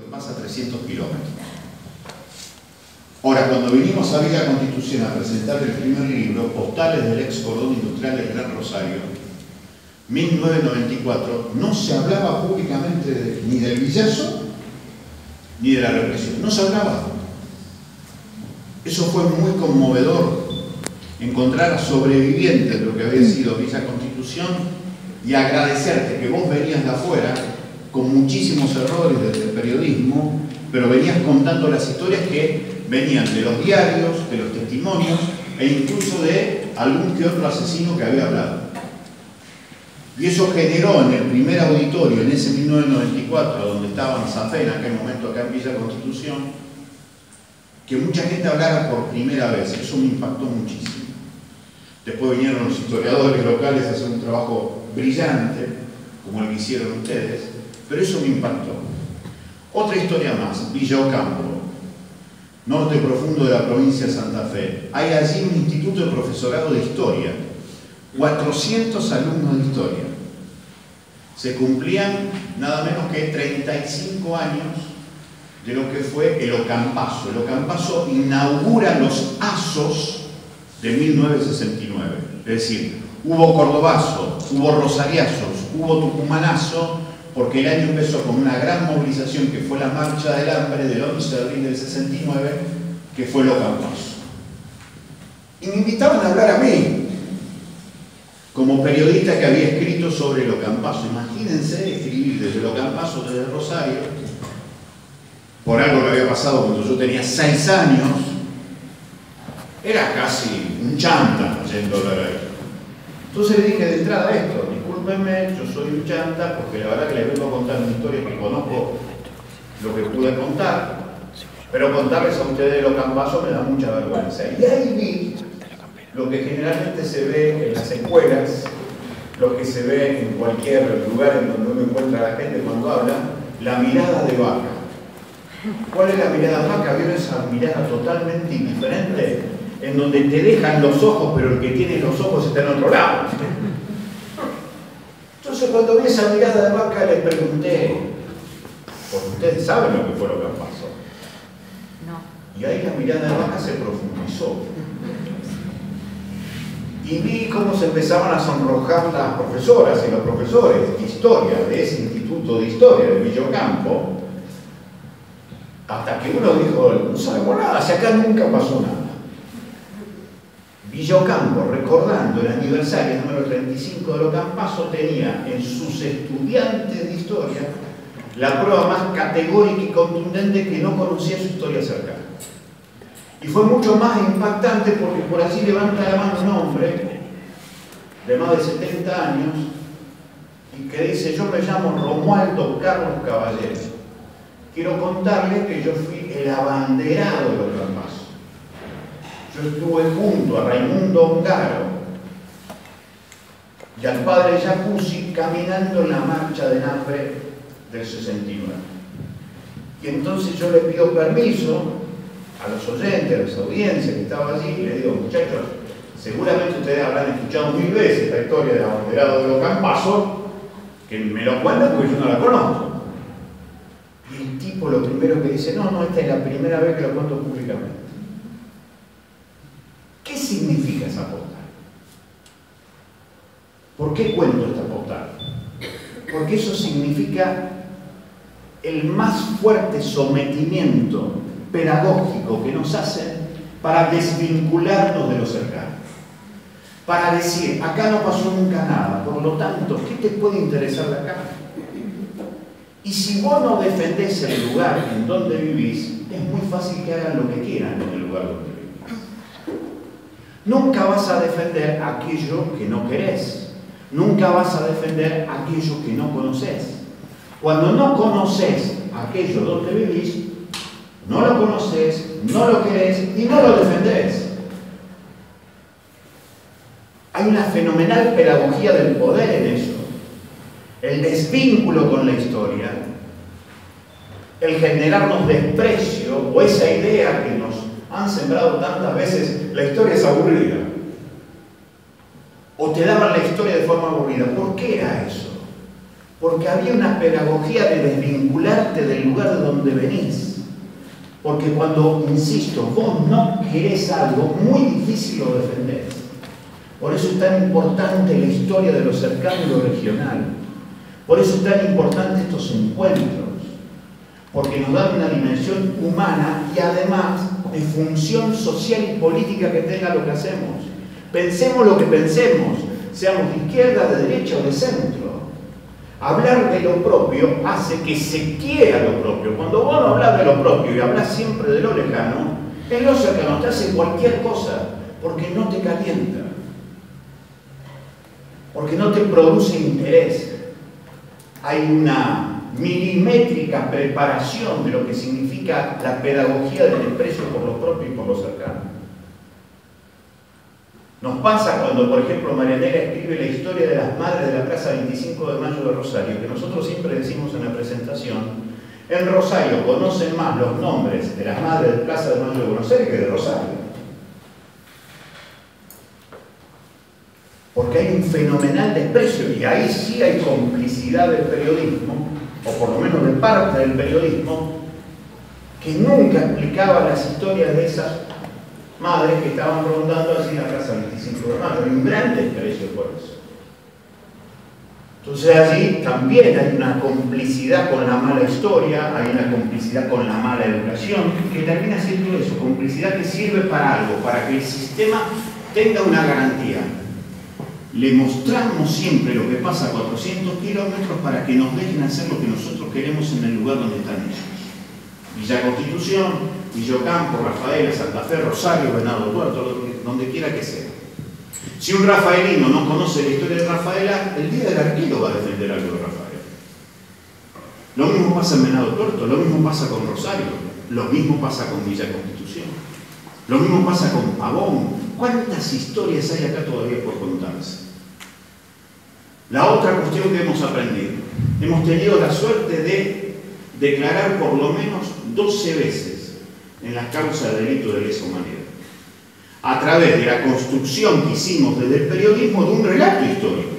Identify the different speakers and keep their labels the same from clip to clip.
Speaker 1: pasa 300 kilómetros. Ahora, cuando vinimos a Villa Constitución a presentar el primer libro, Postales del ex cordón industrial del Gran Rosario, 1994, no se hablaba públicamente ni del villazo ni de la represión. No se hablaba. Eso fue muy conmovedor, encontrar a sobrevivientes de lo que había sido Villa Constitución y agradecerte que vos venías de afuera con muchísimos errores desde el periodismo, pero venías contando las historias que venían de los diarios, de los testimonios e incluso de algún que otro asesino que había hablado. Y eso generó en el primer auditorio, en ese 1994, donde estaba Zafé en aquel momento acá en Villa Constitución, que mucha gente hablara por primera vez. Eso me impactó muchísimo. Después vinieron los historiadores locales a hacer un trabajo brillante, como el que hicieron ustedes, pero eso me impactó. Otra historia más, Villa Ocampo, norte profundo de la provincia de Santa Fe. Hay allí un instituto de profesorado de historia, 400 alumnos de historia. Se cumplían nada menos que 35 años de lo que fue el Ocampazo. El Ocampazo inaugura los asos de 1969. Es decir, hubo cordobazo, hubo rosariazos, hubo tucumanazo, porque el año empezó con una gran movilización que fue la Marcha del Hambre del 11 de abril del 69, que fue el Ocampazo. Y me invitaban a hablar a mí, como periodista que había escrito sobre el Ocampazo. Imagínense escribir desde el Ocampazo, desde Rosario, por algo que había pasado cuando yo tenía 6 años. Era casi un chanta yendo a ver. Entonces le dije de entrada esto: discúlpenme, yo soy un chanta, porque la verdad que les vengo a contar una historia que conozco lo que pude contar, pero contarles a ustedes el Ocampazo me da mucha vergüenza. Y ahí vi lo que generalmente se ve en las escuelas, lo que se ve en cualquier lugar en donde uno encuentra a la gente cuando habla, la mirada de vaca. ¿Cuál es la mirada de vaca? ¿Vieron esa mirada totalmente indiferente? En donde te dejan los ojos, pero el que tiene los ojos está en otro lado. Entonces, cuando vi esa mirada de vaca, le pregunté, porque ustedes saben lo que fue lo que pasó. No. Y ahí la mirada de vaca se profundizó. Y vi cómo se empezaban a sonrojar las profesoras y los profesores de historia de ese instituto de historia de Villa Ocampo, hasta que uno dijo, no sabemos nada, si acá nunca pasó nada. Villa Ocampo, recordando el aniversario número 35 del Ocampazo, tenía en sus estudiantes de historia la prueba más categórica y contundente que no conocía su historia cercana. Y fue mucho más impactante porque por así levanta la mano un hombre de más de 70 años y que dice: yo me llamo Romualdo Carlos Caballero. Quiero contarle que yo fui el abanderado del Ocampazo. Yo estuve junto a Raimundo Ongaro y al padre Jacuzzi caminando en la marcha del hambre del 69. Y entonces yo le pido permiso a los oyentes, a las audiencias que estaban allí, y les digo: muchachos, seguramente ustedes habrán escuchado 1000 veces esta historia del abanderado del Ocampazo, que me lo cuentan porque yo no la conozco. Y el tipo lo primero que dice: no, esta es la primera vez que lo cuento públicamente. ¿Qué significa esa postal? ¿Por qué cuento esta postal? Porque eso significa el más fuerte sometimiento pedagógico que nos hacen para desvincularnos de lo cercano. Para decir, acá no pasó nunca nada, por lo tanto, ¿qué te puede interesar de acá? Y si vos no defendés el lugar en donde vivís, es muy fácil que hagan lo que quieran en el lugar donde vivís. Nunca vas a defender aquello que no querés. Nunca vas a defender aquello que no conoces. Cuando no conoces aquello donde vivís, no lo conoces, no lo querés y no lo defendés. Hay una fenomenal pedagogía del poder en eso. El desvínculo con la historia, el generarnos desprecio o esa idea que nos han sembrado tantas veces: la historia es aburrida. O te daban la historia de forma aburrida. ¿Por qué era eso? Porque había una pedagogía de desvincularte del lugar de donde venís. Porque cuando, insisto, vos no querés algo, muy difícil lo defendés. Por eso es tan importante la historia de lo cercano y lo regional. Por eso es tan importante estos encuentros. Porque nos dan una dimensión humana y además de función social y política que tenga lo que hacemos. Pensemos lo que pensemos, seamos de izquierda, de derecha o de centro. Hablar de lo propio hace que se quiera lo propio. Cuando vos no hablas de lo propio y hablas siempre de lo lejano, en lo cercano te hace cualquier cosa porque no te calienta, porque no te produce interés. Hay una milimétrica preparación de lo que significa la pedagogía del desprecio por lo propio y por lo cercano. Nos pasa cuando, por ejemplo, Marianela escribe la historia de las madres de la Plaza 25 de Mayo de Rosario, que nosotros siempre decimos en la presentación, en Rosario conocen más los nombres de las madres de la Plaza de Mayo de Buenos Aires que de Rosario. Porque hay un fenomenal desprecio, y ahí sí hay complicidad del periodismo, o por lo menos de parte del periodismo, que nunca explicaba las historias de esas madres que estaban rondando así en la Plaza 25 de Mayo. Hay un gran desprecio por eso. Entonces allí también hay una complicidad con la mala historia, hay una complicidad con la mala educación, que termina siendo eso, complicidad que sirve para algo, para que el sistema tenga una garantía. Le mostramos siempre lo que pasa a 400 kilómetros para que nos dejen hacer lo que nosotros queremos en el lugar donde están ellos. Villa Constitución, Villa Ocampo, Rafaela, Santa Fe, Rosario, Venado Tuerto, donde quiera que sea. Si un rafaelino no conoce la historia de Rafaela, el día del arquero va a defender algo de Rafaela. Lo mismo pasa en Venado Tuerto, lo mismo pasa con Rosario, lo mismo pasa con Villa Constitución, lo mismo pasa con Pavón. ¿Cuántas historias hay acá todavía por contarse? La otra cuestión que hemos aprendido, hemos tenido la suerte de declarar por lo menos 12 veces en las causas de delito de lesa humanidad, a través de la construcción que hicimos desde el periodismo de un relato histórico,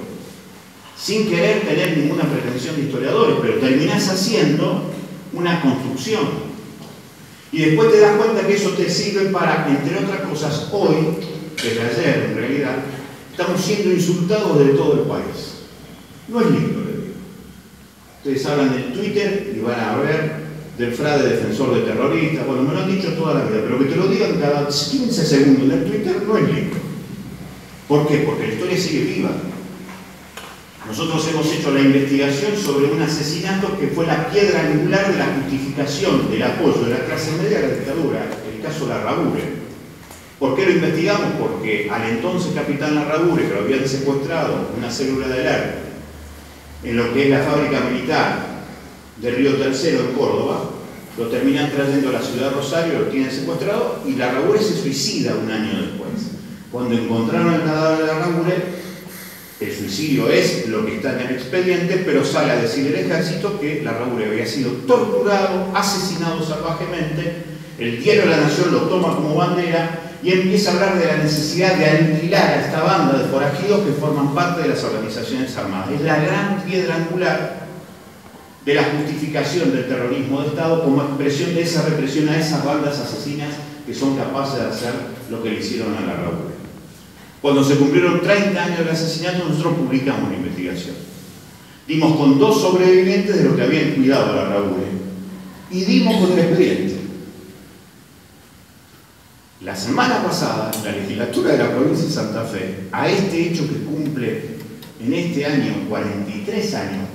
Speaker 1: sin querer tener ninguna pretensión de historiadores, pero terminás haciendo una construcción. Y después te das cuenta que eso te sirve para, entre otras cosas, hoy, desde ayer en realidad, estamos siendo insultados de todo el país. No es lindo, les digo. Ustedes hablan del Twitter y van a ver del frade defensor de terroristas. Bueno, me lo han dicho toda la vida, pero que te lo digan cada 15 segundos en el Twitter no es lindo. ¿Por qué? Porque la historia sigue viva. Nosotros hemos hecho la investigación sobre un asesinato que fue la piedra angular de la justificación del apoyo de la clase media a la dictadura, el caso Larrabure. ¿Por qué lo investigamos? Porque al entonces capitán Larrabure, que lo habían secuestrado una célula del ARC en lo que es la fábrica militar de Río Tercero en Córdoba, lo terminan trayendo a la ciudad de Rosario, lo tienen secuestrado y Larrabure se suicida un año después. Cuando encontraron el cadáver de Larrabure, el suicidio es lo que está en el expediente, pero sale a decir el ejército que Larrabure había sido torturado, asesinado salvajemente. El diario La Nación lo toma como bandera y empieza a hablar de la necesidad de aniquilar a esta banda de forajidos que forman parte de las organizaciones armadas. Es la gran piedra angular de la justificación del terrorismo de Estado como expresión de esa represión a esas bandas asesinas que son capaces de hacer lo que le hicieron a Larrabure. Cuando se cumplieron 30 años del asesinato, nosotros publicamos la investigación. Dimos con 2 sobrevivientes de los que habían cuidado a Larrabure y dimos con el expediente. La semana pasada, la legislatura de la provincia de Santa Fe, a este hecho que cumple en este año 43 años,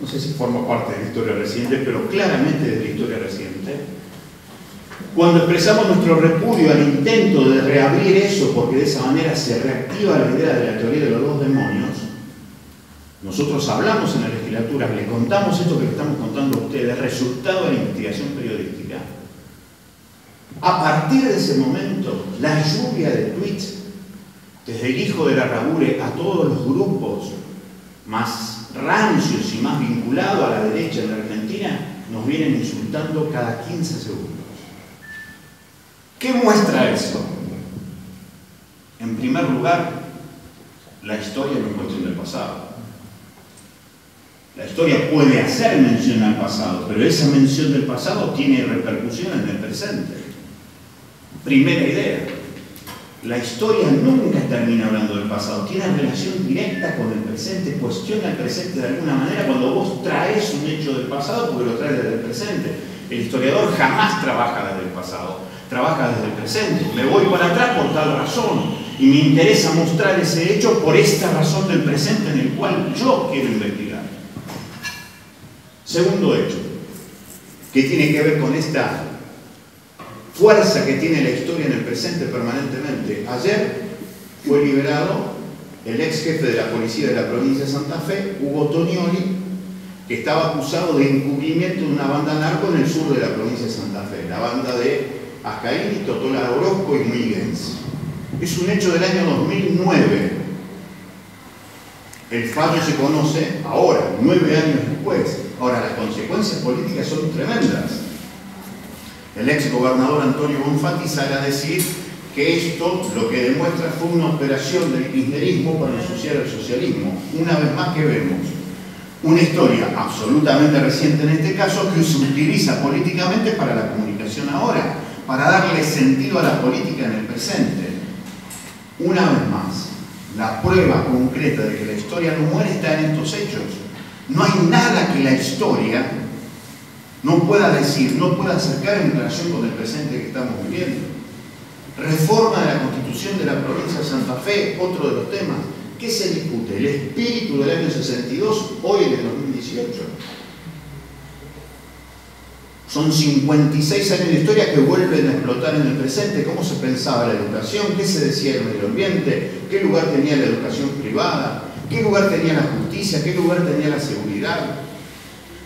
Speaker 1: no sé si forma parte de la historia reciente, pero claramente de la historia reciente, cuando expresamos nuestro repudio al intento de reabrir eso, porque de esa manera se reactiva la idea de la teoría de los 2 demonios, nosotros hablamos en la legislatura, le contamos esto que le estamos contando a ustedes, resultado de la investigación periodística. A partir de ese momento, la lluvia de tweets, desde el hijo de Larrabure a todos los grupos más rancios y más vinculados a la derecha en la Argentina, nos vienen insultando cada 15 segundos. ¿Qué muestra eso? En primer lugar, la historia no es cuestión del pasado. La historia puede hacer mención al pasado, pero esa mención del pasado tiene repercusión en el presente. Primera idea. La historia nunca termina hablando del pasado, tiene relación directa con el presente, cuestiona el presente de alguna manera cuando vos traes un hecho del pasado porque lo traes desde el presente. El historiador jamás trabaja desde el pasado, trabaja desde el presente. Me voy para atrás por tal razón y me interesa mostrar ese hecho por esta razón del presente en el cual yo quiero investigar. Segundo hecho, que tiene que ver con esta fuerza que tiene la historia en el presente permanentemente. Ayer fue liberado el ex jefe de la policía de la provincia de Santa Fe, Hugo Tonioli, que estaba acusado de encubrimiento de una banda narco en el sur de la provincia de Santa Fe, la banda de Ascaín, Totola Orozco y Muiguens. Es un hecho del año 2009. El fallo se conoce ahora, 9 años después. Ahora, las consecuencias políticas son tremendas. El ex gobernador Antonio Bonfatti sale a decir que esto lo que demuestra fue una operación del kirchnerismo para ensuciar el socialismo. Una vez más que vemos una historia absolutamente reciente en este caso que se utiliza políticamente para la comunicación ahora, para darle sentido a la política en el presente. Una vez más, la prueba concreta de que la historia no muere está en estos hechos. No hay nada que la historia no pueda decir, no pueda acercar en relación con el presente que estamos viviendo. Reforma de la Constitución de la provincia de Santa Fe, otro de los temas. ¿Qué se discute? El espíritu del año 62, hoy en el 2018. Son 56 años de historia que vuelven a explotar en el presente. ¿Cómo se pensaba la educación? ¿Qué se decía del medio ambiente? ¿Qué lugar tenía la educación privada? ¿Qué lugar tenía la justicia? ¿Qué lugar tenía la seguridad?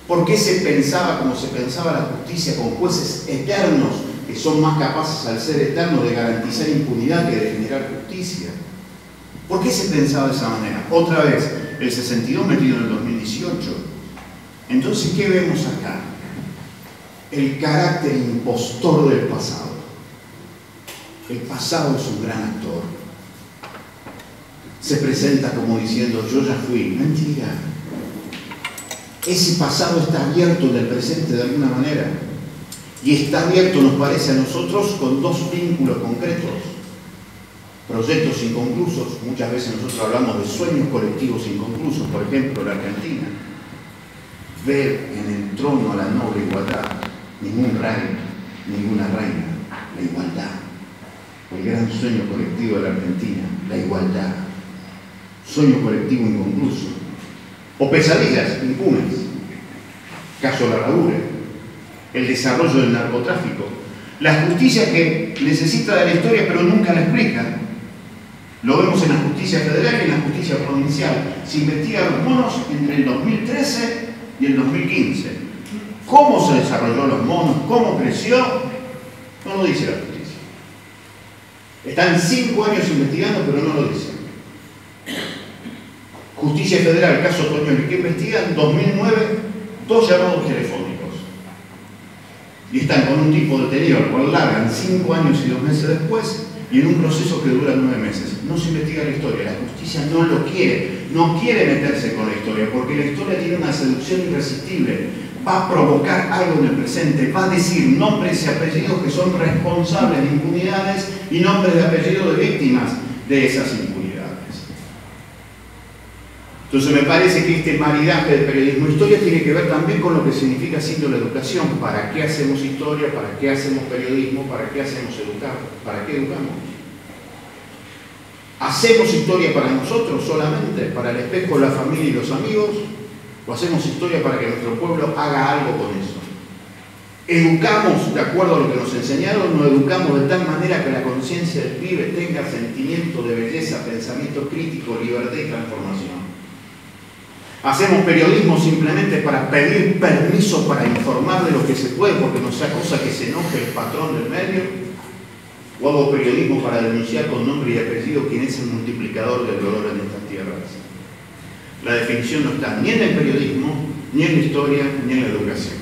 Speaker 1: ¿Por qué se pensaba como se pensaba la justicia, con jueces eternos que son más capaces al ser eternos de garantizar impunidad que de generar justicia? ¿Por qué se pensaba de esa manera? Otra vez, el 62 metido en el 2018. Entonces, ¿qué vemos acá? El carácter impostor del pasado. El pasado es un gran actor. Se presenta como diciendo, yo ya fui. Mentira. Ese pasado está abierto en el presente de alguna manera. Y está abierto, nos parece a nosotros, con dos vínculos concretos. Proyectos inconclusos. Muchas veces nosotros hablamos de sueños colectivos inconclusos. Por ejemplo, la Argentina. Ver en el trono a la noble igualdad. Ningún rey, ninguna reina. La igualdad. El gran sueño colectivo de la Argentina. La igualdad. Sueño colectivo inconcluso. O pesadillas impunes. Caso Larraure. El desarrollo del narcotráfico. La justicia que necesita de la historia pero nunca la explica. Lo vemos en la justicia federal y en la justicia provincial. Se investigan los monos entre el 2013 y el 2015. ¿Cómo se desarrolló los monos? ¿Cómo creció? No lo dice la justicia. Están 5 años investigando pero no lo dicen. Justicia Federal, el caso Tonioli, que investiga en 2009 2 llamados telefónicos. Y están con un tipo detenido, al cual largan 5 años y 2 meses después, y en un proceso que dura 9 meses. No se investiga la historia, la justicia no lo quiere, no quiere meterse con la historia, porque la historia tiene una seducción irresistible, va a provocar algo en el presente, va a decir nombres y apellidos que son responsables de impunidades y nombres de apellidos de víctimas de esas impunidades. Entonces me parece que este maridaje de periodismo e historia tiene que ver también con lo que significa haciendo la educación. ¿Para qué hacemos historia? ¿Para qué hacemos periodismo? ¿Para qué hacemos educar? ¿Para qué educamos? ¿Hacemos historia para nosotros solamente? ¿Para el espejo, la familia y los amigos? ¿O hacemos historia para que nuestro pueblo haga algo con eso? ¿Educamos de acuerdo a lo que nos enseñaron? ¿No educamos de tal manera que la conciencia del pibe tenga sentimiento de belleza, pensamiento crítico, libertad y transformación? ¿Hacemos periodismo simplemente para pedir permiso para informar de lo que se puede porque no sea cosa que se enoje el patrón del medio? ¿O hago periodismo para denunciar con nombre y apellido quién es el multiplicador del dolor en estas tierras? La definición no está ni en el periodismo, ni en la historia, ni en la educación.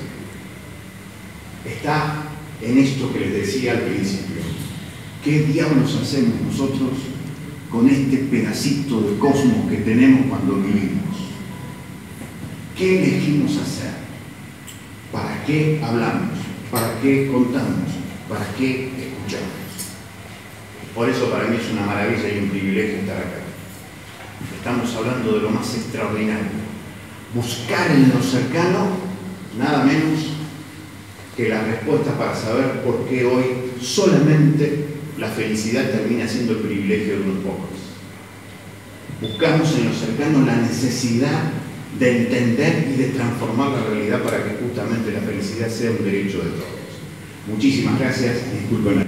Speaker 1: Está en esto que les decía al principio. ¿Qué diablos hacemos nosotros con este pedacito de cosmos que tenemos cuando vivimos? ¿Qué elegimos hacer? ¿Para qué hablamos? ¿Para qué contamos? ¿Para qué escuchamos? Por eso para mí es una maravilla y un privilegio estar acá. Estamos hablando de lo más extraordinario. Buscar en lo cercano nada menos que la respuesta para saber por qué hoy solamente la felicidad termina siendo el privilegio de unos pocos. Buscamos en lo cercano la necesidad de entender y de transformar la realidad para que justamente la felicidad sea un derecho de todos. Muchísimas gracias y disculpen.